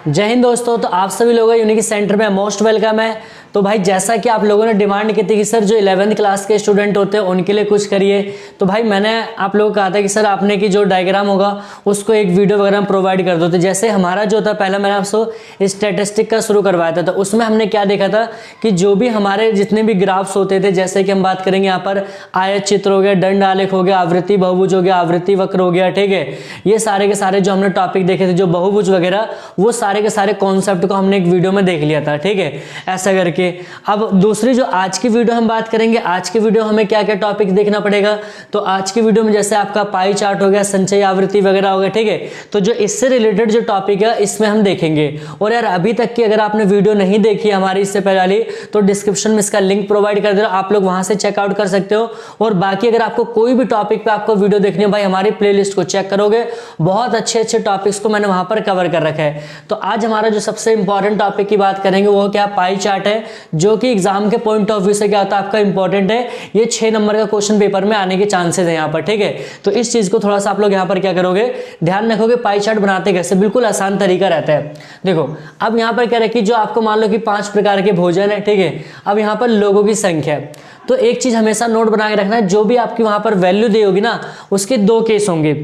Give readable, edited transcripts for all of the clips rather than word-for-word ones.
जय हिंद दोस्तों। तो आप सभी लोगों का यूनिक सेंटर में मोस्ट वेलकम है। तो भाई जैसा कि आप लोगों ने डिमांड की थी कि सर जो 11th क्लास के स्टूडेंट होते हैं उनके लिए कुछ करिए, तो भाई मैंने आप लोगों को कहा था कि सर आपने की जो डायग्राम होगा उसको एक वीडियो वगैरह में प्रोवाइड कर दो। तो जैसे हमारा जो था पहला मैंने आपको स्टैटिस्टिक का शुरू करवाया था, तो उसमें हमने क्या देखा था कि जो भी हमारे जितने भी ग्राफ्स होते थे, जैसे कि हम बात करेंगे यहाँ पर आयत चित्र हो गया, दंड आलेख हो गया, आवृत्ति बहुभुज हो गया, आवृत्ति वक्र हो गया, ठीक है। ये सारे के सारे जो हमने टॉपिक देखे थे, जो बहुभुज वगैरह, वो सारे के सारे कॉन्सेप्ट को हमने एक वीडियो में देख लिया था, ठीक है। ऐसा करके अब दूसरी जो आज की वीडियो हम बात करेंगे, आज की वीडियो हमें क्या क्या टॉपिक देखना पड़ेगा। तो आज की वीडियो में जैसे आपका पाई चार्ट हो गया, संचयी आवृत्ति वगैरह हो गया, ठीक है। तो जो इससे रिलेटेड जो टॉपिक है इसमें हम देखेंगे। और यार अभी तक की अगर आपने वीडियो नहीं देखी हमारी इससे पहले वाली, तो डिस्क्रिप्शन में इसका लिंक प्रोवाइड कर दे रहा, आप लोग वहां से चेकआउट कर सकते हो। और बाकी अगर आपको कोई भी टॉपिक पे आपको वीडियो देखनी है, भाई हमारी प्लेलिस्ट को चेक करोगे, बहुत अच्छे अच्छे टॉपिक्स को मैंने वहां पर कवर कर रखा है। तो आज हमारा जो सबसे इंपॉर्टेंट टॉपिक की बात करेंगे वो क्या, पाई चार्ट है, जो कि एग्जाम के पॉइंट ऑफ व्यू से क्या होता है आपका इंपॉर्टेंट है। ये 6 नंबर का क्वेश्चन पेपर में आने के चांसेस है यहाँ पर, ठीक है। तो इस चीज को थोड़ा सा आप लोग यहाँ पर क्या करोगे, ध्यान रखोगे। पाई चार्ट बनाते कैसे, बिल्कुल आसान तरीका रहता है। देखो अब यहाँ पर क्या रखी, जो आपको मान लो कि 5 प्रकार के भोजन है, ठीक है। अब यहाँ पर लोगों की संख्या है, तो एक चीज हमेशा नोट बना के रखना है, जो भी आपकी वहां पर वैल्यू दी होगी ना, उसके 2 केस होंगे।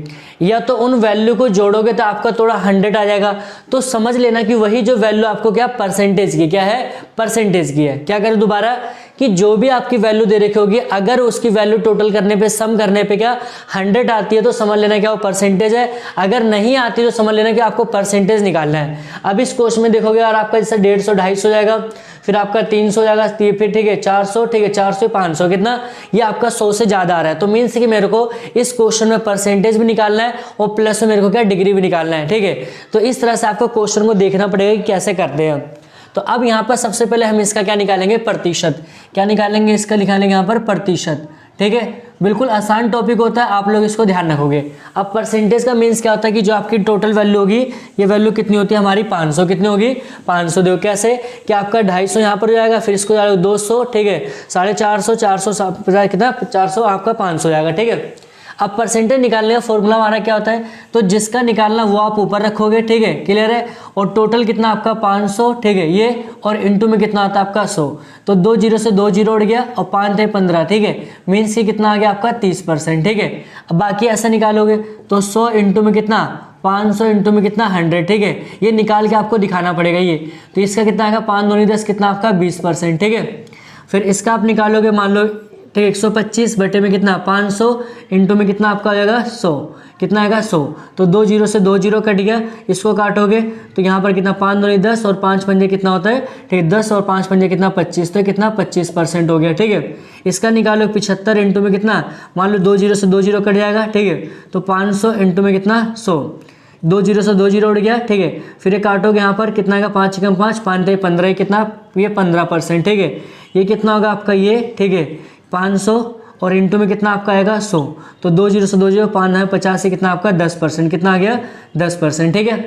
या तो उन वैल्यू को जोड़ोगे तो आपका थोड़ा 100 आ जाएगा, तो समझ लेना कि वही जो वैल्यू आपको क्या परसेंटेज की, क्या है परसेंटेज की है। क्या करें दोबारा, कि जो भी आपकी वैल्यू दे रखी होगी, अगर उसकी वैल्यू टोटल करने पे, सम करने पे क्या 100 आती है, तो समझ लेना क्या वो परसेंटेज है। अगर नहीं आती तो समझ लेना कि आपको परसेंटेज निकालना है। अब इस क्वेश्चन में देखोगे यार आपका जैसे 150 250 हो जाएगा, फिर आपका 300 जाएगा, फिर ठीक है 400, ठीक है 400 500, कितना, ये आपका 100 से ज्यादा आ रहा है। तो मीन्स कि मेरे को इस क्वेश्चन में परसेंटेज भी निकालना है और प्लस में मेरे को क्या डिग्री भी निकालना है, ठीक है। तो इस तरह से आपको क्वेश्चन को देखना पड़ेगा कि कैसे करते हैं। तो अब यहाँ पर सबसे पहले हम इसका क्या निकालेंगे, प्रतिशत। क्या निकालेंगे, इसका निकालेंगे यहाँ पर प्रतिशत, ठीक है। बिल्कुल आसान टॉपिक होता है, आप लोग इसको ध्यान रखोगे। अब परसेंटेज का मीन्स क्या होता है कि जो आपकी टोटल वैल्यू होगी, ये वैल्यू कितनी होती है हमारी 500, कितनी होगी 500। देखो कैसे कि आपका 250 यहाँ पर हो जाएगा, फिर इसको जाएगा 200, ठीक है 450, 450 कितना 400, आपका 500 जाएगा, ठीक है। अब परसेंटेज निकालने का फॉर्मूला हमारा क्या होता है, तो जिसका निकालना वो आप ऊपर रखोगे, ठीक है, क्लियर है। और टोटल कितना आपका 500, ठीक है, ये और इंटू में कितना आता है आपका 100। तो 2 0 से 2 0 उड़ गया और 5 थे 15, ठीक है। मीन्स की कितना आ गया आपका 30%, ठीक है। अब बाकी ऐसा निकालोगे तो 100 इंटू में कितना 500 इंटू में कितना 100, ठीक है। ये निकाल के आपको दिखाना पड़ेगा ये। तो इसका कितना आएगा 5 दूनी 10, कितना आपका 20%, ठीक है। फिर इसका आप निकालोगे, मान लो ठीक 125 बटे में कितना 500 इंटू में कितना आपका आ जाएगा 100, कितना आएगा 100। तो 2 0 से 2 0 कट गया, इसको काटोगे तो यहाँ पर कितना 5 दूनी 10 और 5 पंजे कितना होता है, ठीक है 10 और 5 पंजे कितना 25, तो कितना 25% हो गया, ठीक है। इसका निकालो 75 इंटू में कितना, मान लो 2 0 से 2 0 कट जाएगा, ठीक है। तो 500 इंटू में कितना 100, 2 0 से 2 0 उड़ गया, ठीक है। फिर ये काटोगे यहाँ पर कितना आएगा 5 कम 5 5 थे 15, कितना ये 15%, ठीक है। ये कितना होगा आपका ये, ठीक है 500 और इंटू में कितना आपका आएगा 100। तो 2 0 से 2 0 5 है 50 से कितना आपका 10%, कितना आ गया 10%, ठीक है।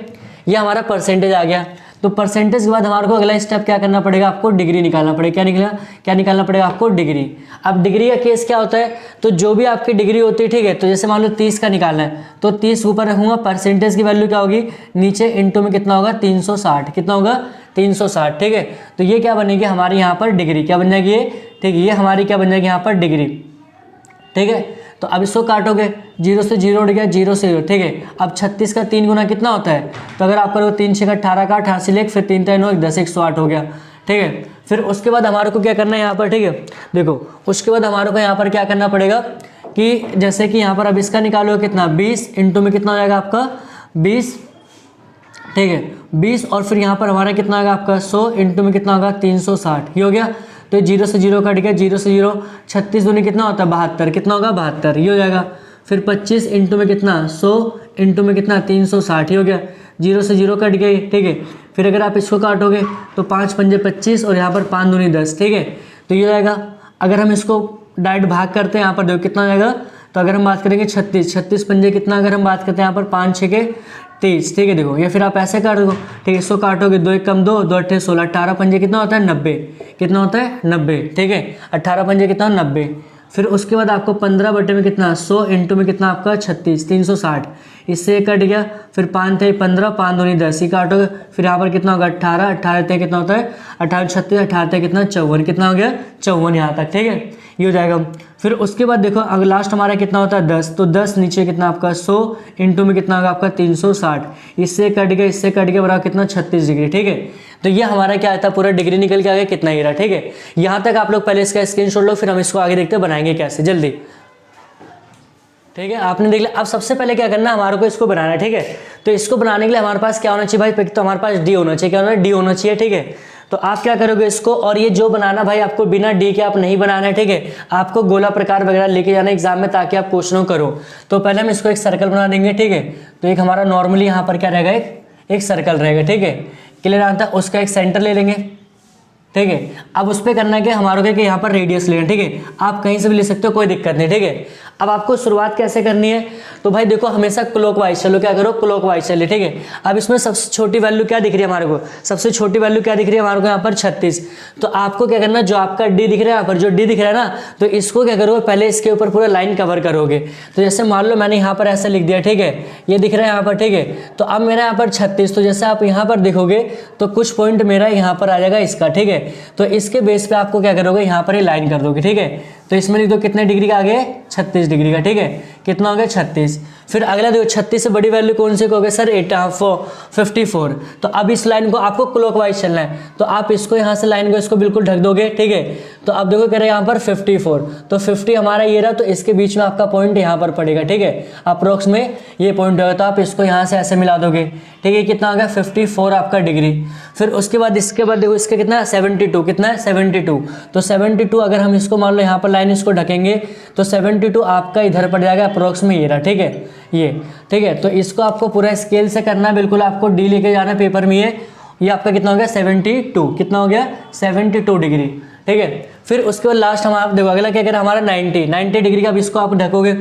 ये हमारा परसेंटेज आ गया। तो परसेंटेज के बाद हमारे को अगला स्टेप क्या करना पड़ेगा, आपको डिग्री निकालना पड़ेगा। क्या निकालना पड़ेगा आपको, डिग्री। अब डिग्री का केस क्या होता है, तो जो भी आपकी डिग्री होती है, ठीक है। तो जैसे मान लो 30 का निकालना है, तो 30 ऊपर रखूंगा, परसेंटेज की वैल्यू क्या होगी नीचे, इंटू में कितना होगा 360, कितना होगा 360, ठीक है। तो ये क्या बनेगी हमारी यहाँ पर डिग्री, क्या बन जाएगी ये, ठीक है। ये हमारी क्या बन जाएगी यहाँ पर डिग्री, ठीक है। तो अब इसको काटोगे, 0 से 0 उड़ गया, 0 से 0, ठीक है। अब 36 का 3 गुना कितना होता है, तो अगर आप करोगे 3 6 18 का 88 लेख, फिर 3 3 9 10 108 हो गया, ठीक है। फिर उसके बाद हमारे को क्या करना है यहाँ पर, ठीक है। देखो उसके बाद हमारे को यहाँ पर क्या करना पड़ेगा कि जैसे कि यहाँ पर अब इसका निकालो कितना 20 इंटू में कितना हो जाएगा आपका 20, ठीक है 20, और फिर यहाँ पर हमारा कितना होगा आपका 100 इंटू में कितना होगा 360, ये हो गया। तो 0 से 0 कट गया, 0 से 0 36 दूनी कितना होता है 72, कितना होगा 72, ये हो जाएगा। फिर 25 इंटू में कितना 100 इंटू में कितना 360, ये हो गया। 0 से 0 कट गई, ठीक है। फिर अगर आप इसको काटोगे तो 5 पंजे 25 और यहाँ पर 5 दूनी 10, ठीक है। तो ये हो जाएगा। अगर हम इसको डायरेक्ट भाग करते हैं यहाँ पर देखो कितना हो जाएगा, तो अगर हम बात करेंगे 36 पंजे कितना, अगर हम बात करते हैं यहाँ पर 5 6 के 23, ठीक है। देखो ये फिर आप ऐसे काट दो, ठीक है। इसको काटोगे 2 1 कम 2 2 8 16, 18 पंजे कितना होता है 90, कितना होता है 90, ठीक है। 18 पंजे कितना 90, फिर उसके बाद आपको 15 बटे में कितना 100 इंटू में कितना आपका 36 360, इससे कट गया। फिर 5 थे 15, 5 दूनी 10 ही काटोगे। फिर यहाँ पर कितना होगा 18, 18 थे कितना होता है 18 36, 18 थे कितना 54, कितना हो गया 54 यहाँ तक, ठीक है, ये हो जाएगा। फिर उसके बाद देखो अगर लास्ट हमारा कितना होता है 10, तो 10 नीचे कितना आपका 100 इंटू में कितना होगा आपका 360, इससे कट गया, इससे कट गया, बराबर कितना 36 डिग्री, ठीक है। तो ये हमारा क्या आता है पूरा डिग्री निकल के आ गया, कितना ही रहा, ठीक है। यहाँ तक आप लोग पहले इसका स्क्रीनशॉट लो, फिर हम इसको आगे देखते बनाएंगे कैसे जल्दी, ठीक है। आपने देख लिया। अब सबसे पहले क्या करना है, हमारे को इसको बनाना है, ठीक है। तो इसको बनाने के लिए हमारे पास क्या होना चाहिए भाई, तो हमारे पास डी होना चाहिए, क्या होना है डी होना चाहिए, ठीक है। तो आप क्या करोगे इसको, और ये जो बनाना भाई आपको बिना डी के आप नहीं बनाना है, ठीक है। आपको गोला प्रकार वगैरह लेके जाना एग्जाम में ताकि आप क्वेश्चनों करो। तो पहले हम इसको एक सर्कल बना देंगे, ठीक है। तो एक हमारा नॉर्मली यहाँ पर क्या रहेगा, एक सर्कल रहेगा, ठीक है, क्लियर आता है। उसका एक सेंटर ले लेंगे, ठीक है। अब उस पर करना है कि हमारे को कि यहाँ पर रेडियस लेना, ठीक है। आप कहीं से भी ले सकते हो, कोई दिक्कत नहीं, ठीक है। अब आपको शुरुआत कैसे करनी है, तो भाई देखो हमेशा क्लॉकवाइज चलो, क्या करो क्लॉकवाइज चलिए, ठीक है। अब इसमें सबसे छोटी वैल्यू क्या दिख रही है हमारे को, सबसे छोटी वैल्यू क्या दिख रही है हमारे को यहाँ पर 36। तो आपको क्या करना, जो आपका डी दिख रहा है यहाँ पर, जो डी दिख रहा है ना, तो इसको क्या करोगे पहले इसके ऊपर पूरा लाइन कवर करोगे। तो जैसे मान लो मैंने यहाँ पर ऐसा लिख दिया, ठीक है, ये दिख रहा है यहाँ पर, ठीक है। तो अब मेरा यहाँ पर 36, तो जैसे आप यहाँ पर देखोगे तो कुछ पॉइंट मेरा यहाँ पर आ जाएगा इसका, ठीक है। तो इसके बेस पे आपको क्या करोगे, यहाँ पर ही लाइन कर दोगे, ठीक है। तो इसमें लिख दो कितने डिग्री का आ गया 36 डिग्री का, ठीक है। कितना हो गया 36। फिर अगला देखो 36 से बड़ी वैल्यू कौन सी कहोगे सर 54। तो अब इस लाइन को आपको क्लॉकवाइज चलना है, तो आप इसको यहाँ से लाइन को इसको बिल्कुल ढक दोगे, ठीक है। तो अब देखो कह रहे हैं यहाँ पर 54, तो 50 हमारा ये रहा, तो इसके बीच में आपका पॉइंट यहाँ पर पड़ेगा, ठीक है। अप्रोक्स में ये पॉइंट होगा, तो आप इसको यहाँ से ऐसे मिला दोगे, ठीक है। कितना आ गया 54 आपका डिग्री। फिर उसके बाद इसके बाद देखो इसका कितना 72, कितना है 72। तो 72 अगर हम इसको मान लो यहाँ पर लाइन इसको ढकेंगे तो 72 आपका इधर पड़ जाएगा अप्रोक्स में ये रहा, ठीक है, ये, ठीक है। तो इसको आपको पूरा स्केल से करना है, बिल्कुल आपको डी लेके जाना है पेपर में। ये आपका कितना हो गया 72, कितना हो गया 72 डिग्री, ठीक है। फिर उसके बाद लास्ट हम आप देखो अगला क्या करें हमारा 90 डिग्री का। अब इसको आप ढकोगे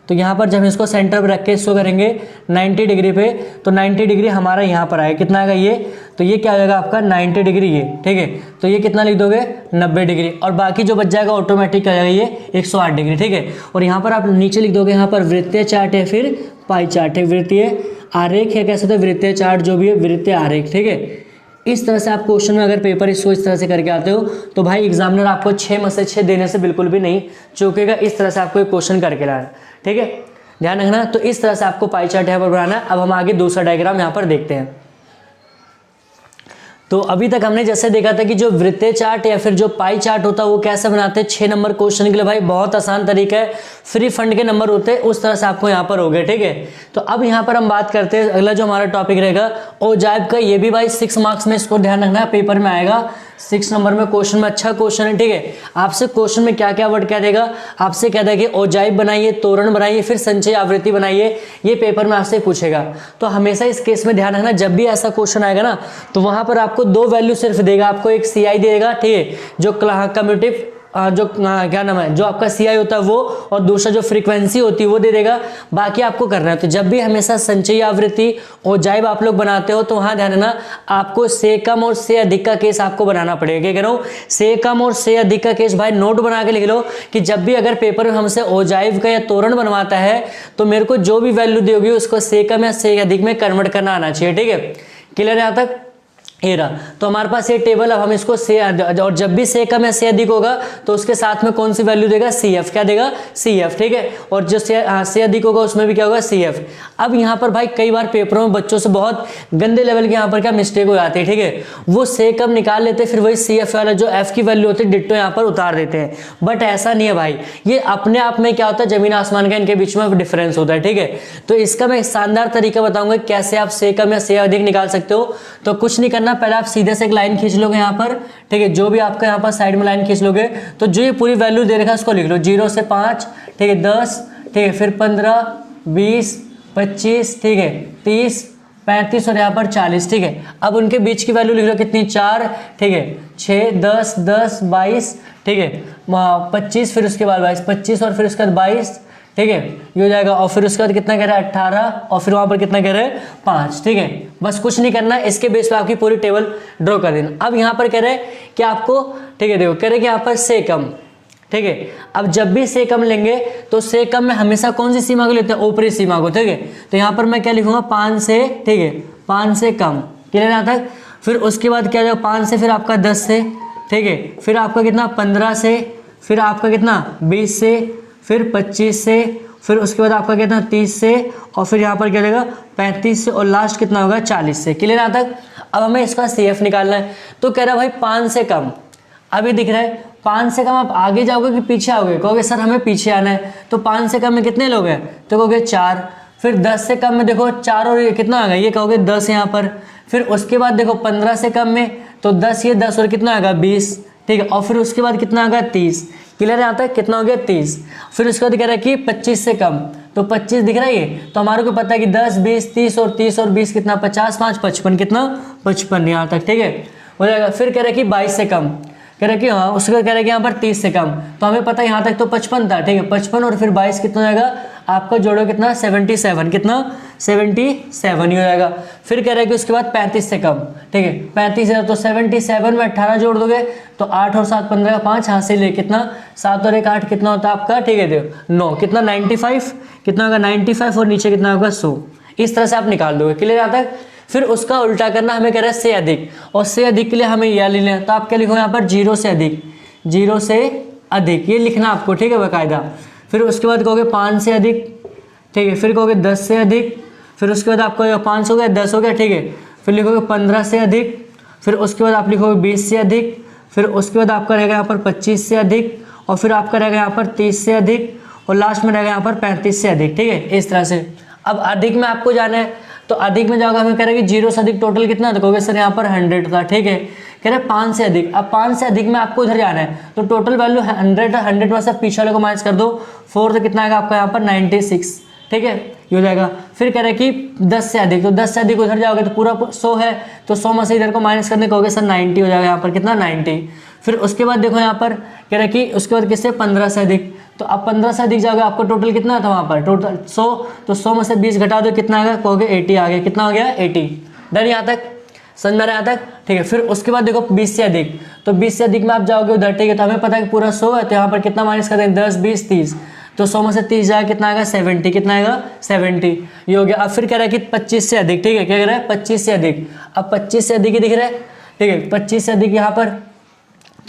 तो यहाँ पर जब इसको सेंटर पर रख के इसको करेंगे 90 डिग्री पे, तो 90 डिग्री हमारा यहाँ पर आएगा, कितना आएगा ये, तो ये क्या हो जाएगा आपका 90 डिग्री ये, ठीक है। तो ये कितना लिख दोगे 90 डिग्री, और बाकी जो बच जाएगा ऑटोमेटिक क्या हो जाएगा ये 108 डिग्री, ठीक है। और यहाँ पर आप नीचे लिख दोगे, यहाँ पर वृत्तीय चार्ट है, फिर पाई चार्ट है, वृत्तीय आरेख है, कैसे होता है वृत्तीय चार्ट, जो भी है वृत्तीय आरेख, ठीक है। इस तरह से आप क्वेश्चन में अगर पेपर इसको इस तरह से करके आते हो तो भाई एग्जामिनर आपको 6 में से 6 देने से बिल्कुल भी नहीं चूकेगा। इस तरह से आपको एक क्वेश्चन करके लाना, ठीक है, ध्यान रखना। तो इस तरह से आपको पाई चार्ट यहाँ पर बनाना है। अब हम आगे दूसरा डायग्राम यहाँ पर देखते हैं। तो अभी तक हमने जैसे देखा था कि जो वृत्तीय चार्ट या फिर जो पाई चार्ट होता है वो कैसे बनाते हैं 6 नंबर क्वेश्चन के लिए, भाई बहुत आसान तरीका है, फ्री फंड के नंबर होते हैं, उस तरह से आपको यहाँ पर हो गए, ठीक है। तो अब यहाँ पर हम बात करते हैं, अगला जो हमारा टॉपिक रहेगा औजाइब का। ये भी भाई 6 मार्क्स में, इसको ध्यान रखना है, पेपर में आएगा 6 नंबर में क्वेश्चन में। अच्छा क्वेश्चन है, ठीक है। आपसे क्वेश्चन में क्या क्या वर्ड कह देगा, आपसे कह देगा कि औजाइब बनाइए, तोरण बनाइए, फिर संचय आवृत्ति बनाइए, ये पेपर में आपसे पूछेगा। तो हमेशा इस केस में ध्यान रखना, जब भी ऐसा क्वेश्चन आएगा ना तो वहां पर आपको 2 वैल्यू सिर्फ देगा, आपको एक CI देगा, ठीक है, जो कम्यूटेटिव जो क्या नाम है, जो आपका CI होता है वो, और दूसरा जो फ्रीक्वेंसी होती है वो दे देगा, बाकी आपको करना है। तो जब भी हमेशा संचयी आवृत्ति औजाइब आप लोग बनाते हो तो वहां ध्यान देना, आपको से कम और से अधिक का केस आपको बनाना पड़ेगा। क्या कह रहा हूं, से कम और से अधिक का केस भाई नोट बना के लिख लो कि जब भी अगर पेपर में हमसे औजाइब का या तोरण बनवाता है तो मेरे को जो भी वैल्यू दी होगी उसको से कम या से अधिक में कन्वर्ट करना आना चाहिए, ठीक है। क्लियर है यहाँ तक, ये रहा। तो हमारे पास ये टेबल, अब हम इसको से, और जब भी से कम या से अधिक होगा तो उसके साथ में कौन सी वैल्यू देगा CF, क्या देगा CF, ठीक है। और जो से अधिक होगा उसमें भी क्या होगा CF। अब यहाँ पर भाई कई बार पेपरों में बच्चों से बहुत गंदे लेवल के यहाँ पर क्या मिस्टेक हो जाती है, ठीक है। वो से कम निकाल लेते हैं, फिर वही CF वाला जो F की वैल्यू होती है डिट्टो यहाँ पर उतार देते हैं। बट ऐसा नहीं है भाई, ये अपने आप में क्या होता है, जमीन आसमान का इनके बीच में डिफरेंस होता है, ठीक है। तो इसका मैं शानदार तरीका बताऊंगा कैसे आप से कम या से अधिक निकाल सकते हो। तो कुछ नहीं करना, पहले आप सीधे से एक लाइन खींच लोगे यहाँ पर, ठीक है, जो भी आपका यहाँ पर साइड में लाइन खींच लोगे तो जो ये पूरी वैल्यू दे रखा है उसको लिख लो, 0 से 5, ठीक है, 10, ठीक है, फिर 15, 20, 25, ठीक है, 30, 35 और यहाँ पर 40, ठीक है। अब उनके बीच की वैल्यू लिख लो कितनी, 4, ठीक है, 6, 10, 10, 22, ठीक है, 25, फिर उसके बाद 22, 25 और फिर उसके बाद 22, ठीक है, ये हो जाएगा। और फिर उसके बाद कितना कह रहा है 18, और फिर वहां पर कितना कह रहे हैं 5, ठीक है। बस कुछ नहीं करना, इसके बेस पे आपकी पूरी टेबल ड्रॉ कर देना। अब यहाँ पर कह रहे हैं कि आपको, ठीक है, देखो कह रहे हैं कि यहाँ पर से कम, ठीक है। अब जब भी से कम लेंगे तो से कम में हमेशा कौन सी सीमा को लेते हैं, ऊपरी सीमा को, ठीक है। तो यहाँ पर मैं क्या लिखूंगा 5 से, ठीक है, 5 से कम, क्लियर यहाँ तक। फिर उसके बाद क्या जाएगा 5 से, फिर आपका 10 से, ठीक है, फिर आपका कितना 15 से, फिर आपका कितना 20 से, फिर 25 से, फिर उसके बाद आपका कितना 30 से, और फिर यहाँ पर क्या जाएगा 35 से, और लास्ट कितना होगा 40 से, क्लियर यहाँ तक। अब हमें इसका CF निकालना है। तो कह रहा है भाई 5 से कम, अभी दिख रहा है 5 से कम, आप आगे जाओगे कि पीछे आओगे, कहोगे सर हमें पीछे आना है। तो 5 से कम में कितने लोग हैं, तो कहोगे 4। फिर 10 से कम में देखो 4 और ये कितना आ गया, ये कहोगे 10 यहाँ पर। फिर उसके बाद देखो 15 से कम में तो 10, ये 10 और कितना आएगा 20, ठीक है। और फिर उसके बाद कितना आएगा 30, क्लियर आता है, कितना हो गया 30। फिर उसके बाद कह रहा है कि 25 से कम, तो 25 दिख रहा है ये, तो हमारे को पता है कि 10, 20, 30 और 30 और 20 कितना 50, 5, 55, कितना 55 यहाँ तक, ठीक है, हो जाएगा। फिर कह रहा है कि 22 से कम, कह रहा है कि हाँ, उसके बाद कह रहा है कि यहाँ पर 30 से कम, तो हमें पता है यहाँ तक तो 55 था, ठीक है, 55 और फिर 22 कितना हो जाएगा आपका, जोड़ो कितना 77, कितना 77 ही हो जाएगा। फिर कह रहा है कि उसके बाद 35 से कम, ठीक है, 35 है तो 77 में 18 जोड़ दोगे तो 8 और 7 15 का 5, यहाँ से ले कितना 7 और 1 8, कितना होता है आपका, ठीक है, देखो 9, कितना 95, कितना होगा 95, और नीचे कितना होगा 100। इस तरह से आप निकाल दोगे, क्लियर यहाँ तक। फिर उसका उल्टा करना, हमें कह रहा है से अधिक, और से अधिक के लिए हमें यह ले लें, तो आप क्या लिखो यहाँ पर 0 से अधिक, 0 से अधिक, ये लिखना आपको, ठीक है, बाकायदा। फिर उसके बाद कहोगे 5 से अधिक, ठीक है, फिर कहोगे 10 से अधिक, फिर उसके बाद आपको 5 हो गया, 10 हो गया, ठीक है, फिर लिखोगे 15 से अधिक, फिर उसके बाद आप लिखोगे 20 से अधिक, फिर उसके बाद आपका रहेगा यहाँ पर 25 से अधिक, और फिर आपका रहेगा यहाँ पर 30 से अधिक, और लास्ट में रहेगा यहाँ पर 35 से अधिक, ठीक है, इस तरह से। अब अधिक में आपको जाना है, तो अधिक में जाओगे, हमें कह रहे हैं कि 0 से अधिक टोटल कितना, तो कहोगे सर यहाँ पर 100 था, ठीक है। कह रहे हैं 5 से अधिक, अब 5 से अधिक में आपको इधर जाना है, तो टोटल वैल्यू 100 है, 100 में से पीछे वाले को माइनस कर दो 4, तो कितना आएगा आपका यहाँ पर 96, ठीक है, ये हो जाएगा। फिर कह रहे हैं कि 10 से अधिक, तो 10 से अधिक उधर जाओगे तो पूरा 100 है, तो 100 में से इधर को माइनस करने कहोगे सर 90 हो जाएगा यहाँ पर, कितना 90। फिर उसके बाद देखो यहाँ पर कह रहे हैं कि उसके बाद किससे 15 से अधिक, तो अब 15 से अधिक जाओगे, आपको टोटल कितना था वहाँ पर, टोटल 100, तो 100 में से 20 घटा दो, कितना आएगा, कहोगे 80 आ गया, कितना हो गया 80। डन यहाँ तक, समझ में आ रहा है यहाँ तक, ठीक है। फिर उसके बाद देखो 20 से अधिक, तो 20 से अधिक में आप जाओगे उधर, ठीक है, तो हमें पता है कि पूरा 100 है, तो यहाँ पर कितना माइनस करते हैं 10, 20, 30, तो 100 में से 30 जाएगा, कितना आएगा 70, कितना आएगा 70, ये हो गया। अब फिर कह रहा है कि 25 से अधिक, ठीक है, क्या कह रहा है 25 से अधिक, अब 25 से अधिक ही दिख रहा है, ठीक है, 25 से अधिक यहाँ पर,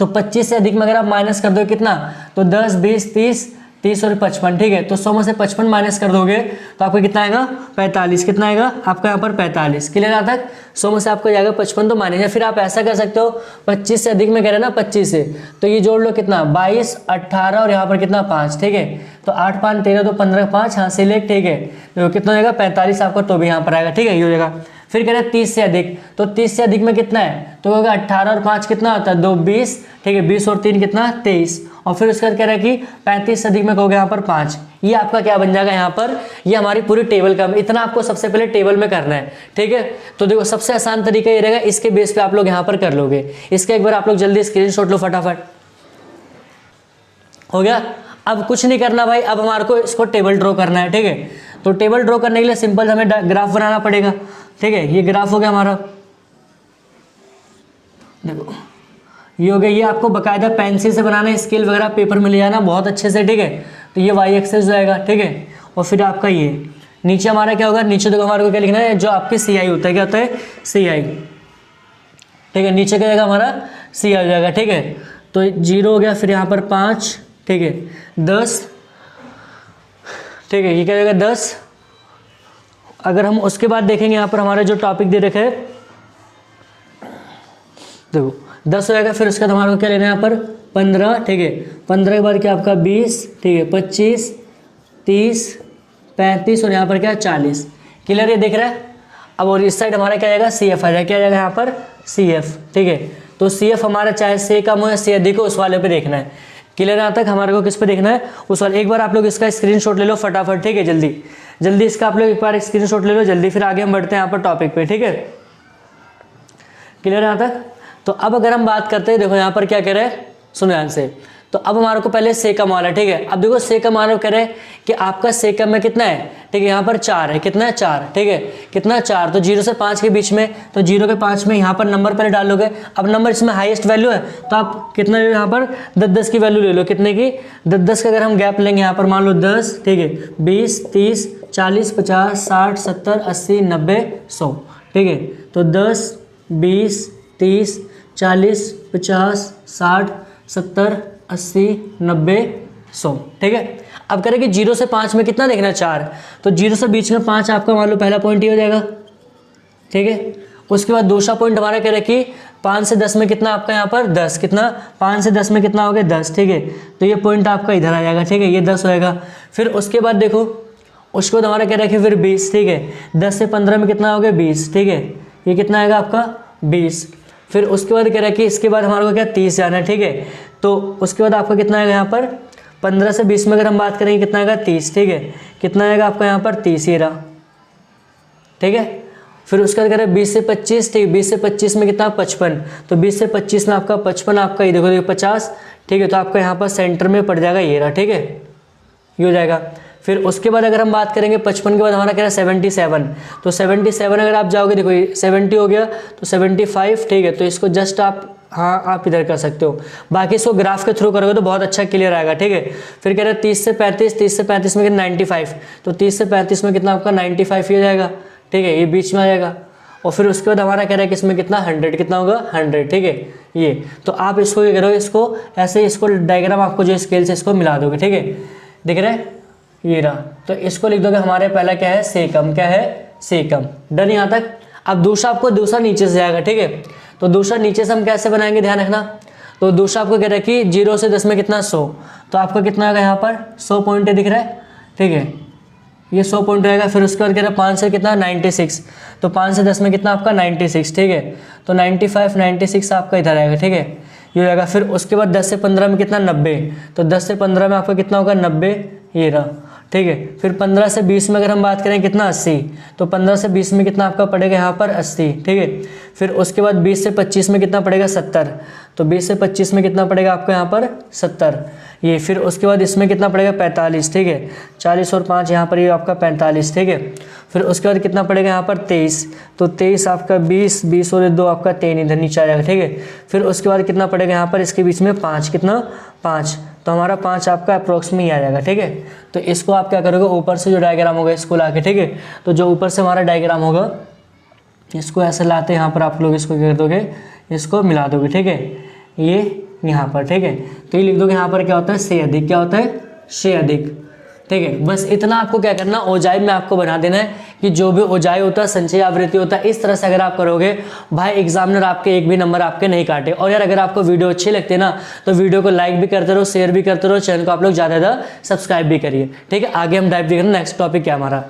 तो 25 से अधिक में अगर आप माइनस कर दो कितना, तो 10, 20, 30 और 55, ठीक है, तो 100 में से 55 माइनस कर दोगे तो आपका कितना आएगा 45, कितना आएगा आपका यहाँ पर 45, क्लियर आता है। 100 में से आपको जाएगा 55 तो माइनस, या फिर आप ऐसा कर सकते हो 25 से अधिक में कह रहे हैं ना 25 से, तो ये जोड़ लो कितना 22, 18 और यहाँ पर कितना 5, ठीक है, तो 8, 5, 13, तो 15, 5 यहाँ से ले, ठीक है, तो कितना हो जाएगा 45 आपका, तो भी यहाँ पर आएगा, ठीक है, ये हो जाएगा। फिर कह रहे हैं 30 से अधिक, तो 30 से अधिक में कितना है, तो होगा 18 और 5 कितना होता है 2, 20, ठीक है, 20 और 3 कितना 23, और फिर उसके बाद कह रहा है कि 35 से अधिक में कहोगे यहाँ पर 5, ये आपका क्या बन जाएगा यहाँ पर, ये हमारी पूरी टेबल का, इतना आपको सबसे पहले टेबल में करना है, ठीक है। तो देखो सबसे आसान तरीका ये रहेगा, इसके बेस पे आप लोग यहाँ पर कर लोगे, इसका एक बार आप लोग जल्दी स्क्रीनशॉट लो फटाफट, हो गया। अब कुछ नहीं करना भाई, अब हमारे को इसको टेबल ड्रॉ करना है, ठीक है। तो टेबल ड्रॉ करने के लिए सिंपल हमें ग्राफ बनाना पड़ेगा, ठीक है, ये ग्राफ हो गया हमारा, देखो ये हो गया, ये आपको बकायदा पेंसिल से बनाना है, स्केल वगैरह पेपर में ले जाना बहुत अच्छे से, ठीक है। तो ये वाई एक्सेस जाएगा, ठीक है, और फिर आपका ये नीचे हमारा क्या होगा, नीचे देखो हमारे को क्या लिखना है, जो आपकी सी आई होता है, क्या होता है सी आई, ठीक है, नीचे क्या जाएगा हमारा सी आई हो जाएगा, ठीक है। तो 0 हो गया, फिर यहाँ पर 5, ठीक है, 10, ठीक है, ये क्या जाएगा 10। अगर हम उसके बाद देखेंगे यहाँ पर हमारे जो टॉपिक दे रखे हैं, देखो 10 हो जाएगा, फिर उसके बाद हमारे को क्या लेना है यहाँ पर 15, ठीक है, 15 के बाद क्या आपका 20, ठीक है, 25, 30, 35 और यहाँ पर क्या 40, क्लियर ये दिख रहा है। अब और इस साइड हमारा क्या आएगा सी एफ आ जाएगा, क्या आएगा यहाँ पर सी एफ, ठीक है। तो सी एफ हमारा चाहे से कम हो या से अधिक हो, उस वाले पे देखना है, क्लियर यहाँ तक। हमारे को किस पे देखना है, उस वाले। एक बार आप लोग इसका स्क्रीनशॉट ले लो फटाफट, ठीक है, जल्दी जल्दी इसका आप लोग एक बार स्क्रीनशॉट ले लो जल्दी, फिर आगे हम बढ़ते हैं यहाँ पर टॉपिक पे, ठीक है, क्लियर यहाँ तक। तो अब अगर हम बात करते हैं, देखो यहाँ पर क्या कह रहे हैं, सुनो ध्यान से। तो अब हमारे को पहले सेकम वाला, ठीक है। अब देखो सेकम हमारे कह रहे हैं कि आपका सेकम में कितना है, ठीक है, यहाँ पर 4 है, कितना है 4, ठीक है, कितना 4, तो 0 से 5 के बीच में, तो 0 के 5 में यहाँ पर नंबर पहले डालोगे। अब नंबर इसमें हाईएस्ट वैल्यू है तो आप कितना ले लो, यहाँ पर 10-10 की वैल्यू ले लो, कितने की 10-10 का अगर हम गैप लेंगे यहाँ पर मान लो 10, ठीक है, 20, 30, 40, 50, 60, 70, 80, 90, 100, ठीक है। तो 10, 20, 30, 40, 50, 60, 70, 80, 90, 100, ठीक है। अब करें कि 0 से 5 में कितना देखना है 4, तो 0 से बीच में 5 आपका मान लो पहला पॉइंट ही हो जाएगा, ठीक है। उसके बाद दूसरा पॉइंट हमारा कह रहे कि 5 से 10 में कितना आपका यहाँ पर 10, कितना 5 से 10 में कितना हो गया 10, ठीक है। तो ये पॉइंट आपका इधर आ जाएगा, ठीक है, ये 10 होएगा। फिर उसके बाद देखो उसके बाद हमारा कह रहा है कि फिर 20, ठीक है, 10 से 15 में कितना हो गया 20, ठीक है, ये कितना आएगा आपका 20। फिर उसके बाद कह रहा है कि इसके बाद हमारे को क्या 30 जाना है, ठीक है। तो उसके बाद आपका कितना आएगा यहाँ पर 15 से 20 में अगर हम बात करेंगे कितना आएगा 30, ठीक है, कितना आएगा आपका यहाँ पर 30 ही रहा, ठीक है। फिर उसके बाद कह रहे हैं 20 से 25, ठीक है, 20 से 25 में कितना 55, तो 20 से 25 में आपका 55 आपका ये देखो 50, ठीक है। तो आपका यहाँ पर सेंटर में पड़ जाएगा ये रहा, ठीक है, ये हो जाएगा। फिर उसके बाद अगर हम बात करेंगे 55 के बाद हमारा कह रहा है 77, तो 77 अगर आप जाओगे देखो 70 हो गया तो 75, ठीक है। तो इसको जस्ट आप इधर कर सकते हो, बाकी इसको ग्राफ के थ्रू करोगे तो बहुत अच्छा क्लियर आएगा, ठीक है। फिर कह रहे हैं 30 से 35, 30 से 35 में कितना 95, तो 30 से 35 में कितना आपका 95 ही हो जाएगा, ठीक है, ये बीच में आ जाएगा। और फिर उसके बाद हमारा कह रहा है कि इसमें कितना 100, कितना होगा 100, ठीक है। ये तो आप इसको क्या करोगे, इसको ऐसे इसको डायग्राम आपको जो स्केल से इसको मिला दोगे, ठीक है, दिख रहा है ये रहा। तो इसको लिख दोगे हमारे पहला क्या है सेकम, क्या है सेकम, डन यहाँ तक। अब दूसरा आपको दूसरा नीचे से आएगा, ठीक है। तो दूसरा नीचे से हम कैसे बनाएंगे ध्यान रखना। तो दूसरा आपको कह रहा है कि 0 से 10 में कितना 100, तो आपका कितना आएगा यहाँ पर 100 पॉइंट दिख रहा है, ठीक है, ये 100 पॉइंट रहेगा। फिर उसके बाद कह रहा है 5 से कितना 96, तो 5 से 10 में कितना आपका 96, ठीक है। तो 95, 96 आपका इधर आएगा, ठीक है, ये रहेगा। फिर उसके बाद 10 से 15 में कितना 90, तो 10 से 15 में आपका कितना होगा 90, ये रहा, ठीक है। फिर 15 से 20 में अगर हम बात करें कितना 80, तो 15 से 20 में कितना आपका पड़ेगा यहाँ पर 80, ठीक है। फिर उसके बाद 20 से 25 में कितना पड़ेगा 70, तो 20 से 25 में कितना पड़ेगा आपका यहाँ पर 70, ये। फिर उसके बाद इसमें कितना पड़ेगा 45, ठीक है, 40 और 5 यहाँ पर ये आपका 45, ठीक है। फिर उसके बाद कितना पड़ेगा यहाँ पर 23, तो 23 आपका 20, 20 और 2 आपका 3 इधर नीचे आ जाएगा, ठीक है। फिर उसके बाद कितना पड़ेगा यहाँ पर इसके बीच में 5, कितना 5, तो हमारा 5 आपका अप्रोक्स में ही आ जाएगा, ठीक है। तो इसको आप क्या करोगे ऊपर से जो डायग्राम होगा इसको ला के, ठीक है, तो जो ऊपर से हमारा डायग्राम होगा इसको ऐसे लाते यहाँ पर आप लोग इसको क्या कर दोगे, इसको मिला दोगे, ठीक है, ये यहाँ पर, ठीक है। तो ये लिख दोगे यहाँ पर क्या होता है से अधिक, क्या होता है से अधिक, ठीक है। बस इतना आपको क्या करना ओजाई में आपको बना देना है कि जो भी ओजाई होता है संचय आवृत्ति होता है, इस तरह से अगर आप करोगे भाई एग्जामिनर आपके एक भी नंबर आपके नहीं काटे। और यार अगर आपको वीडियो अच्छी लगती है ना तो वीडियो को लाइक भी करते रहो, शेयर भी करते रहो, चैनल को आप लोग ज़्यादा ज़्यादा सब्सक्राइब भी करिए, ठीक है। आगे हम डाइव देखते हैं नेक्स्ट टॉपिक क्या हमारा।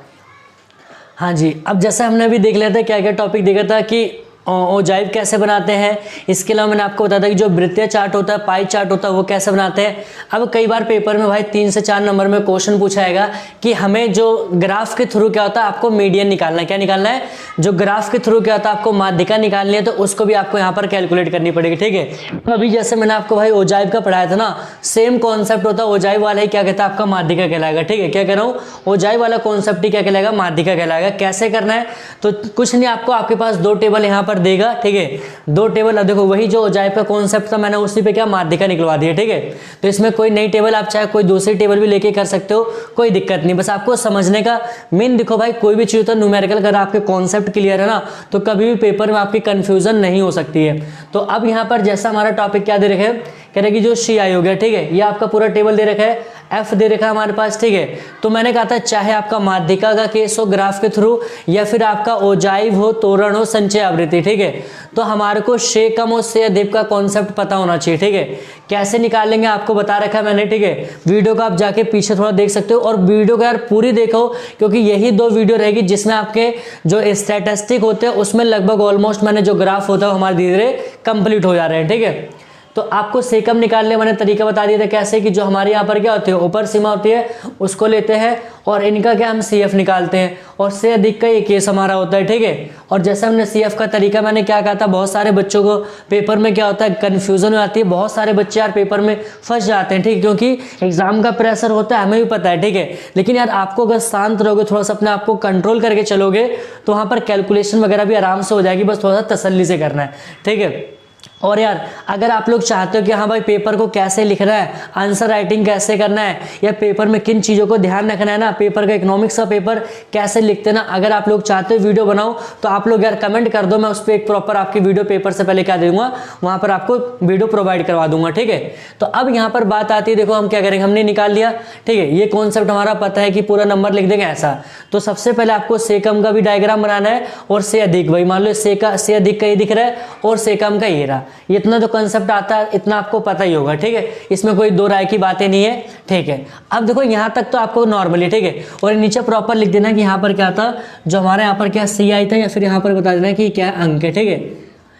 हाँ जी, अब जैसा हमने अभी देख लिया था क्या क्या टॉपिक देखा था कि ओजाइव कैसे बनाते हैं। इसके अलावा मैंने आपको बताया था कि जो वृत्तीय चार्ट होता है, पाई चार्ट होता है, वो कैसे बनाते हैं। अब कई बार पेपर में भाई 3 से 4 नंबर में क्वेश्चन पूछा जाएगा कि हमें जो ग्राफ के थ्रू क्या होता है आपको मीडियन निकालना है, क्या निकालना है, जो ग्राफ के थ्रू क्या होता है आपको माध्यिका निकालनी है, तो उसको भी आपको यहाँ पर कैलकुलेट करनी पड़ेगी, ठीक है। तो अभी जैसे मैंने आपको भाई ओजाइव का पढ़ाया था ना, सेम कॉन्सेप्ट होता है। ओजाइव वाला ही क्या कहता है आपका माध्यिका कहलाएगा, ठीक है। क्या कह रहा हूँ, ओजाइव वाला कॉन्सेप्ट ही क्या कहलाएगा, माध्यिका कहलाएगा। कैसे करना है तो कुछ नहीं, आपको आपके पास 2 टेबल यहाँ पर देगा, ठीक है, 2 टेबल। अब देखो वही जो ओजाइव का कॉन्सेप्ट था मैंने उसी पे क्या माध्यिका निकलवा दी है, ठीक है। तो इसमें कोई नई टेबल आप चाहे कोई दूसरी टेबल भी लेके कर सकते हो, कोई दिक्कत नहीं। बस आपको समझने का मेन देखो भाई, कोई भी चीज होता है न्यूमेरिकल, अगर आपके कॉन्सेप्ट क्लियर है ना तो कभी भी पेपर में आपकी कंफ्यूजन नहीं हो सकती है। तो अब यहाँ पर जैसा हमारा टॉपिक क्या दे रखे है, कह रहे कि जो सी आई हो गया, ठीक है, ये आपका पूरा टेबल दे रखा है, एफ दे रखा है हमारे पास, ठीक है। तो मैंने कहा था चाहे आपका माध्यिका का केस हो ग्राफ के थ्रू या फिर आपका ओजाइव हो, तोरण हो, संचय आवृत्ति, ठीक है, तो हमारे को से कम और से अधिक का कॉन्सेप्ट पता होना चाहिए, ठीक है। कैसे निकालेंगे आपको बता रखा है मैंने, ठीक है। वीडियो को आप जाके पीछे थोड़ा देख सकते हो और वीडियो को यार पूरी देखो, क्योंकि यही 2 वीडियो रहेगी जिसमें आपके जो स्टैटिस्टिक होते हैं उसमें लगभग ऑलमोस्ट मैंने जो ग्राफ होता है हमारे धीरे धीरे कंप्लीट हो जा रहे हैं, ठीक है। तो आपको सेकम निकालने वाले तरीका बता दिया था कैसे, कि जो हमारे यहाँ पर क्या होती है ऊपर सीमा होती है उसको लेते हैं और इनका क्या हम CF निकालते हैं और से अधिक का ये केस हमारा होता है, ठीक है। और जैसे हमने CF का तरीका मैंने क्या कहा था, बहुत सारे बच्चों को पेपर में क्या होता है कन्फ्यूजन हो जाती है, बहुत सारे बच्चे यार पेपर में फंस जाते हैं, ठीक है, क्योंकि एग्जाम का प्रेशर होता है, हमें भी पता है, ठीक है। लेकिन यार आपको अगर शांत रहोगे, थोड़ा सा अपने आप को कंट्रोल करके चलोगे तो वहाँ पर कैलकुलेशन वगैरह भी आराम से हो जाएगी, बस थोड़ा सा तसल्ली से करना है, ठीक है। और यार अगर आप लोग चाहते हो कि हाँ भाई पेपर को कैसे लिखना है, आंसर राइटिंग कैसे करना है, या पेपर में किन चीज़ों को ध्यान रखना है ना, पेपर का इकोनॉमिक्स का पेपर कैसे लिखते हैं ना, अगर आप लोग चाहते हो वीडियो बनाओ तो आप लोग यार कमेंट कर दो, मैं उस पर एक प्रॉपर आपकी वीडियो पेपर से पहले क्या दे दूंगा, वहाँ पर आपको वीडियो प्रोवाइड करवा दूंगा, ठीक है। तो अब यहाँ पर बात आती है, देखो हम क्या करेंगे, हमने निकाल लिया, ठीक है, ये कॉन्सेप्ट हमारा पता है कि पूरा नंबर लिख देंगे ऐसा। तो सबसे पहले आपको से कम का भी डायग्राम बनाना है और से अधिक, भाई मान लो से अधिक का ये दिख रहा है और से कम का ये रहा, इतना तो कंसेप्ट आता है, इतना आपको पता ही होगा, ठीक है, इसमें कोई दो राय की बातें नहीं है, ठीक है। अब देखो यहाँ तक तो आपको नॉर्मली, ठीक है, और नीचे प्रॉपर लिख देना कि यहाँ पर क्या था, जो हमारे यहाँ पर क्या CI था, या फिर यहाँ पर बता देना कि क्या अंक है, ठीक है।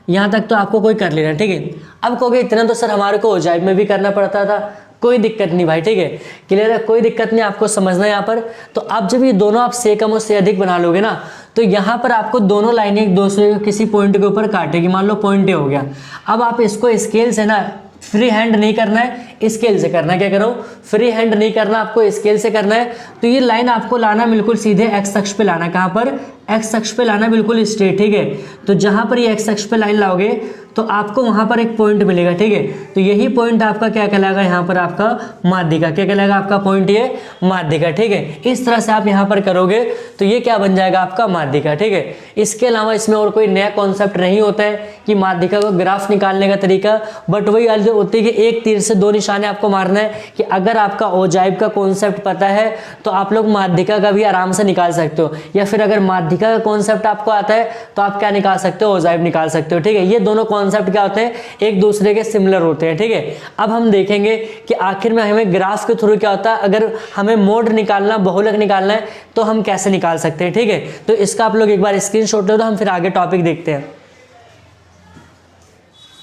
यहाँ तक तो आपको कोई कर लेना, ठीक है। अब कहोगे इतना तो सर हमारे को ओजाइब में भी करना पड़ता था, कोई दिक्कत नहीं भाई, ठीक है, क्लियर है, कोई दिक्कत नहीं, आपको समझना है यहाँ पर। तो अब जब ये दोनों आप से कम और से अधिक बना लोगे ना, तो यहाँ पर आपको दोनों लाइनें एक दूसरे किसी पॉइंट के ऊपर काटेगी, मान लो पॉइंट ए हो गया। अब आप इसको स्केल से ना फ्री हैंड नहीं करना है, स्केल से करना है, क्या करो, फ्री हैंड नहीं करना, आपको स्केल से करना है। तो ये लाइन आपको लाना बिल्कुल सीधे एक्स अक्ष पे लाना, कहाँ पर, एक्स अक्ष पे लाना, बिल्कुल स्ट्रेट, ठीक है। तो जहां पर ये एक्स अक्ष पे लाइन लाओगे तो आपको वहां पर एक पॉइंट मिलेगा, ठीक है। तो यही पॉइंट आपका क्या कहलाएगा, यहाँ पर आपका माध्यिका, क्या कहलाएगा आपका पॉइंट, ये माध्यिका, ठीक है। इस तरह से आप यहाँ पर करोगे तो ये क्या बन जाएगा आपका माध्यिका, ठीक है। इसके अलावा इसमें और कोई नया कॉन्सेप्ट नहीं होता है कि माध्यिका को ग्राफ निकालने का तरीका, बट वही वाली जो होती है कि एक तीर से दो निशाने आपको मारना है, कि अगर आपका ओजाइब का कॉन्सेप्ट पता है तो आप लोग माध्यिका का भी आराम से निकाल सकते हो, या फिर अगर माध्यिका का कॉन्सेप्ट आपको आता है तो आप क्या निकाल सकते हो, ओजाइब निकाल सकते हो, ठीक है। ये दोनों कॉन्सेप्ट क्या होते हैं, एक दूसरे के सिमिलर होते हैं, ठीक है। अब हम देखेंगे कि आखिर में हमें ग्राफ के थ्रू क्या होता है, अगर हमें मोड निकालना, बहुलक निकालना है तो हम कैसे निकाल सकते हैं, ठीक है। तो इसका आप लोग एक बार स्क्रीनशॉट ले दो, हम फिर आगे टॉपिक देखते हैं।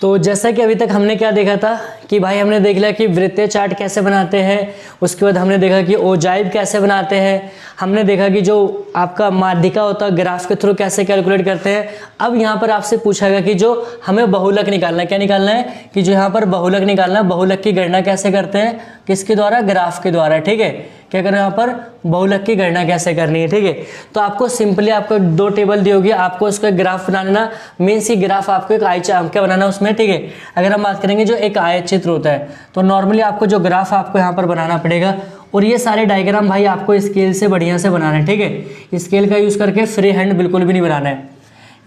तो जैसा कि अभी तक हमने क्या देखा था कि भाई हमने देख लिया कि वृत्तीय चार्ट कैसे बनाते हैं, उसके बाद हमने देखा कि ओजाइब कैसे बनाते हैं, हमने देखा कि जो आपका माध्यिका होता है ग्राफ के थ्रू कैसे कैलकुलेट करते हैं। अब यहाँ पर आपसे पूछा गया कि जो हमें बहुलक निकालना है, क्या निकालना है, कि जो यहाँ पर बहुलक निकालना है, बहुलक की गणना कैसे करते हैं, किसके द्वारा, ग्राफ के द्वारा, ठीक है। क्या करें यहाँ पर बहुलक की गणना कैसे करनी है, ठीक है। तो आपको सिंपली आपको दो टेबल दी होगी, आपको उसका graph banana, means he graph आपको एक क्या बनाना उसमें, ठीक है। अगर हम बात करेंगे जो एक आयत चित्र होता है तो नॉर्मली आपको जो ग्राफ आपको यहाँ पर बनाना पड़ेगा, और ये सारे डायग्राम भाई आपको स्केल से बढ़िया से बनाना है, ठीक है। स्केल का यूज करके फ्री हैंड बिल्कुल भी नहीं बनाना है,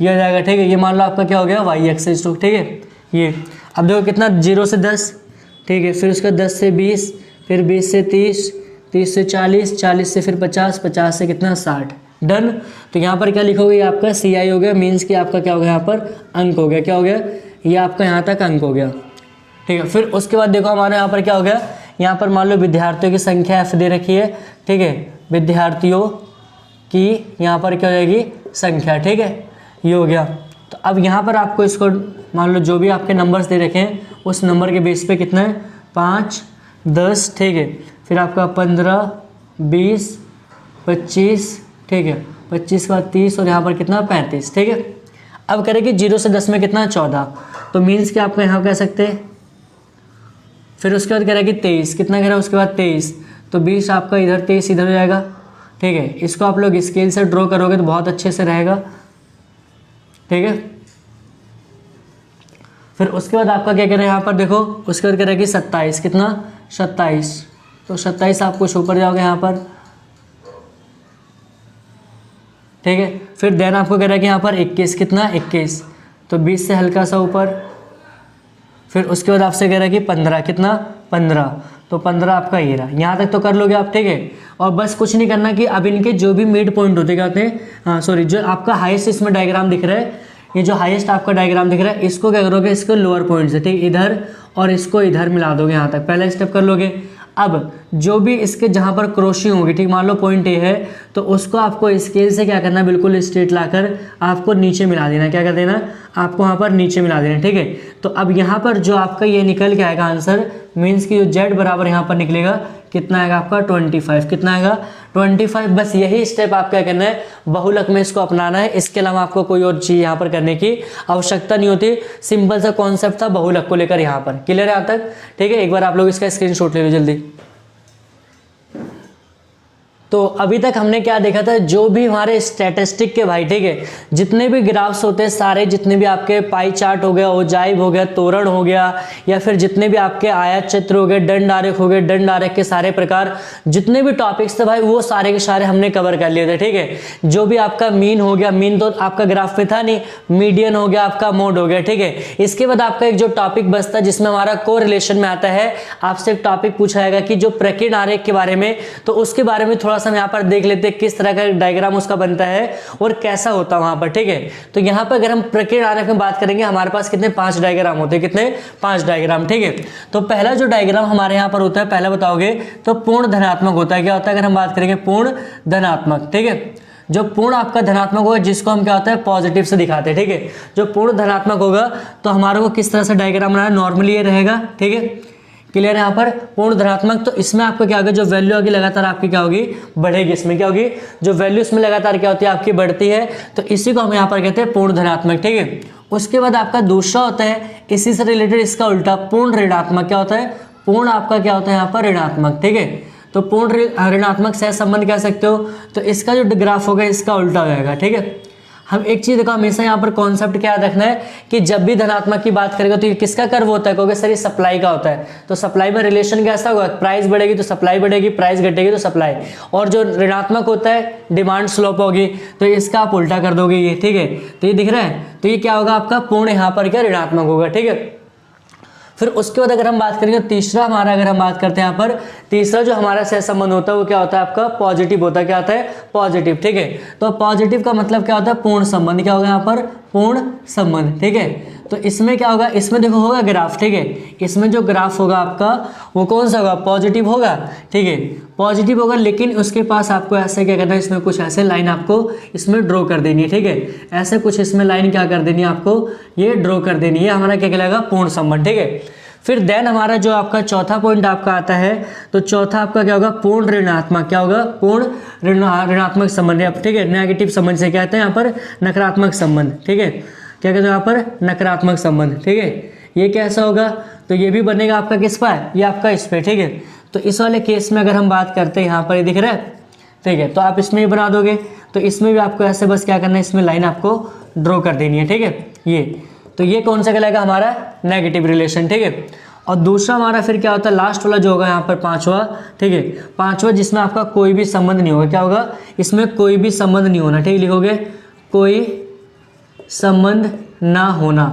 ये हो जाएगा, ठीक है। ये मान लो आपका क्या हो गया, वाई एक्सिस, ठीक है। ये अब देखो कितना, 0 से 10, ठीक है, फिर उसका 10 से 20, फिर 20 से 30, 30 से 40, 40 से फिर 50, 50 से कितना, 60, डन। तो यहाँ पर क्या लिखोगे, ये आपका CI हो गया, मीन्स कि आपका क्या हो गया, यहाँ पर अंक हो गया, क्या हो गया, ये आपका यहाँ तक अंक हो गया, ठीक है। फिर उसके बाद देखो हमारे यहाँ पर क्या हो गया, यहाँ पर मान लो विद्यार्थियों की संख्या F दे रखी है, ठीक है, विद्यार्थियों की यहाँ पर क्या हो जाएगी, संख्या, ठीक है, ये हो गया। तो अब यहाँ पर आपको इसको मान लो जो भी आपके नंबर्स दे रखे हैं उस नंबर के बेस पे कितना है, 5, 10, ठीक है, फिर आपका 15, 20, 25, ठीक है, 25 के बाद 30 और यहाँ पर कितना, 35, ठीक है। अब करेंगे 0 से 10 में कितना, 14, तो मीन्स कि आपको यहाँ कह सकते हैं। फिर उसके बाद कह रहा है कि 23, कितना कह रहा है उसके बाद 23, तो 20 आपका इधर, 23 इधर हो जाएगा, ठीक है। इसको आप लोग स्केल से ड्रॉ करोगे तो बहुत अच्छे से रहेगा, ठीक है। फिर उसके बाद आपका क्या कह रहे हैं, यहाँ पर देखो उसके बाद कह रहा है कि 27, कितना, 27, तो 27 आप कुछ ऊपर जाओगे यहाँ पर, ठीक है। फिर देन आपको कह रहा है कि यहाँ पर 21, कितना, 21, तो 20 से हल्का सा ऊपर। फिर उसके बाद आपसे कह रहा है कि 15, कितना, 15, तो 15 आपका ये रहा, यहाँ तक तो कर लोगे आप, ठीक है। और बस कुछ नहीं करना कि अब इनके जो भी मिड पॉइंट होते क्या होते हैं, हाँ सॉरी, जो आपका हाईएस्ट इसमें डायग्राम दिख रहा है, ये जो हाईएस्ट आपका डायग्राम दिख रहा है, इसको क्या करोगे, इसको लोअर पॉइंट से, ठीक, इधर और इसको इधर मिला दोगे यहाँ तक, पहला स्टेप कर लोगे। अब जो भी इसके जहाँ पर क्रॉसिंग होगी, ठीक, मान लो पॉइंट ए है तो उसको आपको स्केल से क्या करना है, बिल्कुल स्ट्रेट लाकर आपको नीचे मिला देना। क्या कर देना, आपको वहाँ पर नीचे मिला देना, ठीक है। तो अब यहाँ पर जो आपका ये निकल के आएगा आंसर, मीन्स कि जो जेड बराबर यहाँ पर निकलेगा कितना आएगा आपका 25। कितना आएगा 25। बस यही स्टेप आप क्या करना है, बहुलक में इसको अपनाना है। इसके अलावा आपको कोई और चीज़ यहाँ पर करने की आवश्यकता नहीं होती। सिंपल सा कॉन्सेप्ट था बहुलक को लेकर यहाँ पर। क्लियर है यहाँ तक? ठीक है, एक बार आप लोग इसका स्क्रीनशॉट ले लो जल्दी। तो अभी तक हमने क्या देखा था, जो भी हमारे स्टैटिस्टिक के भाई, ठीक है, जितने भी ग्राफ्स होते हैं सारे, जितने भी आपके पाई चार्ट हो गया, ओजाइव हो गया, तोरण हो गया, या फिर जितने भी आपके आयत चित्र हो गए, दंड आरेख हो गए, दंड आरेख के सारे प्रकार, जितने भी टॉपिक्स थे भाई वो सारे के सारे हमने कवर कर लिए थे। ठीक है, जो भी आपका मीन हो गया, मीन तो आपका ग्राफ में था नहीं, मीडियन हो गया, आपका मोड हो गया। ठीक है, इसके बाद आपका एक जो टॉपिक बचता है जिसमें हमारा को रिलेशन में आता है, आपसे एक टॉपिक पूछा जाएगा कि जो प्रकीर्ण आरेख के बारे में, तो उसके बारे में थोड़ा सा हम यहाँ पर देख लेते हैं किस तरह का डायग्राम उसका बनता है और कैसा होता है वहां पर। ठीक है, तो यहाँ पर अगर हम प्रकीर्ण आरेख में बात करेंगे, हमारे पास कितने 5 डायग्राम होते हैं, कितने 5 डायग्राम। ठीक है, तो पहला जो डायग्राम हमारे यहाँ पर होता है, पहला बताओगे तो पूर्ण धनात्मक होता है। क्या होता है अगर हम बात करेंगे, पूर्ण धनात्मक। ठीक है, जो पूर्ण आपका धनात्मक होगा जिसको हम क्या होता है पॉजिटिव से दिखाते हैं। ठीक है, जो पूर्ण धनात्मक होगा तो हमारे को किस तरह से डायग्राम बनाना, नॉर्मली ये रहेगा। ठीक है, क्लियर है यहाँ पर पूर्ण धनात्मक। तो इसमें आपका क्या होगा, जो वैल्यू होगी लगातार आपकी क्या होगी, बढ़ेगी। इसमें क्या होगी, जो वैल्यू इसमें लगातार क्या होती है आपकी बढ़ती है, तो इसी को हम यहाँ पर कहते हैं पूर्ण धनात्मक। ठीक है, उसके बाद आपका दूसरा होता है इसी से रिलेटेड इसका उल्टा, पूर्ण ऋणात्मक। क्या होता है, पूर्ण आपका क्या होता है यहाँ पर ऋणात्मक। ठीक है, तो पूर्ण ऋणात्मक सह संबंध कह सकते हो। तो इसका जो ग्राफ होगा इसका उल्टा हो जाएगा। ठीक है, हम एक चीज देखो, हमेशा यहाँ पर कॉन्सेप्ट क्या याद रखना है कि जब भी धनात्मक की बात करेगा तो ये किसका कर्व होता है, कहोगे सर ये सप्लाई का होता है। तो सप्लाई में रिलेशन कैसा होगा, प्राइस बढ़ेगी तो सप्लाई बढ़ेगी, प्राइस घटेगी तो सप्लाई। और जो ऋणात्मक होता है डिमांड स्लोप होगी, तो इसका आप उल्टा कर दोगे ये। ठीक है, तो ये दिख रहा है, तो ये क्या होगा आपका पूर्ण यहाँ पर क्या ऋणात्मक होगा। ठीक है, फिर उसके बाद अगर हम बात करेंगे तीसरा हमारा, अगर हम बात करते हैं यहाँ पर तीसरा जो हमारा सह संबंध होता है वो क्या होता है आपका पॉजिटिव होता है। क्या होता है, पॉजिटिव। ठीक है, तो पॉजिटिव का मतलब क्या होता है, पूर्ण संबंध। क्या होगा यहाँ पर, पूर्ण संबंध। ठीक है, तो इसमें क्या होगा, इसमें देखो होगा ग्राफ। ठीक है, इसमें जो ग्राफ होगा आपका वो कौन सा होगा, पॉजिटिव होगा। ठीक है, पॉजिटिव होगा, लेकिन उसके पास आपको ऐसे क्या करना है, इसमें कुछ ऐसे लाइन आपको इसमें ड्रॉ कर देनी है। ठीक है, ऐसे कुछ इसमें लाइन क्या कर देनी है आपको, ये ड्रॉ कर देनी है। हमारा क्या कहलाएगा, पूर्ण संबंध। ठीक है, फिर देन हमारा जो आपका चौथा पॉइंट आपका आता है, तो चौथा आपका क्या होगा, पूर्ण ऋणात्मक। क्या होगा, पूर्ण ऋणात्मक संबंध। ठीक है, नेगेटिव संबंध से क्या कहते हैं यहाँ पर, नकारात्मक संबंध। ठीक है, क्या कहते हैं यहाँ पर, नकारात्मक संबंध। ठीक है, ये कैसा होगा, तो ये भी बनेगा आपका किस पर, ये आपका इस पे। ठीक है, तो इस वाले केस में अगर हम बात करते हैं, यहाँ पर ये दिख रहा है। ठीक है, तो आप इसमें ही बना दोगे, तो इसमें भी आपको ऐसे बस क्या करना है, इसमें लाइन आपको ड्रॉ कर देनी है। ठीक है, ये तो ये कौन सा कहलाएगा हमारा, नेगेटिव रिलेशन। ठीक है, और दूसरा हमारा फिर क्या होता है, लास्ट वाला जो होगा यहाँ पर पांचवा। ठीक है, पांचवा जिसमें आपका कोई भी संबंध नहीं होगा। क्या होगा, इसमें कोई भी संबंध नहीं होना। ठीक है, लिखोगे कोई संबंध ना होना,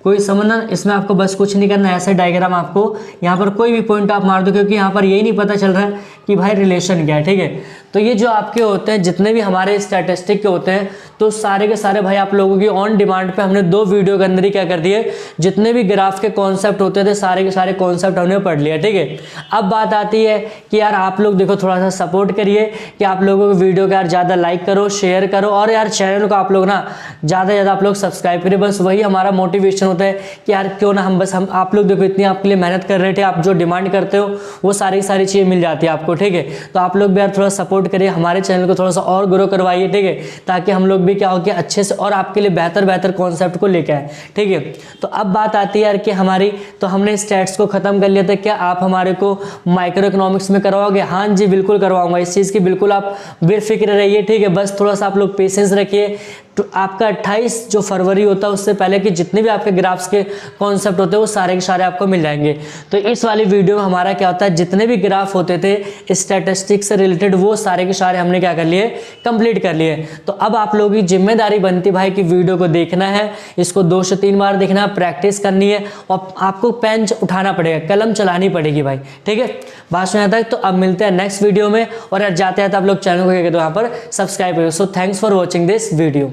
कोई संबंध, इसमें आपको बस कुछ नहीं करना, ऐसे डायग्राम आपको यहाँ पर कोई भी पॉइंट आप मार दो, क्योंकि यहाँ पर यही नहीं पता चल रहा है कि भाई रिलेशन क्या है। ठीक है, तो ये जो आपके होते हैं जितने भी हमारे स्टैटिस्टिक के होते हैं, तो सारे के सारे भाई आप लोगों की ऑन डिमांड पे हमने 2 वीडियो के अंदर ही क्या कर दिए, जितने भी ग्राफ के कॉन्सेप्ट होते थे सारे के सारे कॉन्सेप्ट हमने पढ़ लिया। ठीक है, अब बात आती है कि यार आप लोग देखो थोड़ा सा सपोर्ट करिए कि आप लोगों को वीडियो को यार ज़्यादा लाइक करो, शेयर करो, और यार चैनल को आप लोग ना ज़्यादा से ज़्यादा आप लोग सब्सक्राइब करिए। बस वही हमारा मोटिवेशन होता है कि यार क्यों ना हम आप लोग देखो इतनी आपके लिए मेहनत कर रहे थे, आप जो डिमांड करते हो वो सारी चीज़ें मिल जाती है आपको। ठीक है, तो आप लोग भी यार थोड़ा सपोर्ट करिए, हमारे चैनल को थोड़ा सा और ग्रो करवाइए। ठीक है, ताकि हम लोग भी क्या हो कि अच्छे से और आपके लिए बेहतर कॉन्सेप्ट को लेके आए। ठीक है, तो अब बात आती है यार कि हमारी, तो हमने स्टैट्स को खत्म कर लिया था, क्या आप हमारे को माइक्रो इकोनॉमिक्स में करवाओगे? हाँ जी बिल्कुल करवाऊंगा, इस चीज़ की बिल्कुल आप बेफिक्र रहिए। ठीक है, बस थोड़ा सा आप लोग पेशेंस रखिए। तो आपका 28 जो फरवरी होता है उससे पहले कि जितने भी आपके ग्राफ्स के कॉन्सेप्ट होते हैं वो सारे के सारे आपको मिल जाएंगे। तो इस वाली वीडियो में हमारा क्या होता है, जितने भी ग्राफ होते थे स्टैटिस्टिक्स से रिलेटेड वो सारे के सारे हमने क्या कर लिए, कंप्लीट कर लिए। तो अब आप लोगों की जिम्मेदारी बनती भाई कि वीडियो को देखना है, इसको 2 से 3 बार देखना है, प्रैक्टिस करनी है, और आपको पेन उठाना पड़ेगा, कलम चलानी पड़ेगी भाई। ठीक है, बात में आता है। तो अब मिलते हैं नेक्स्ट वीडियो में, और यार जाते हैं तो आप लोग चैनल को क्या कहते हो यहाँ पर सब्सक्राइब करो। So thanks for watching this video.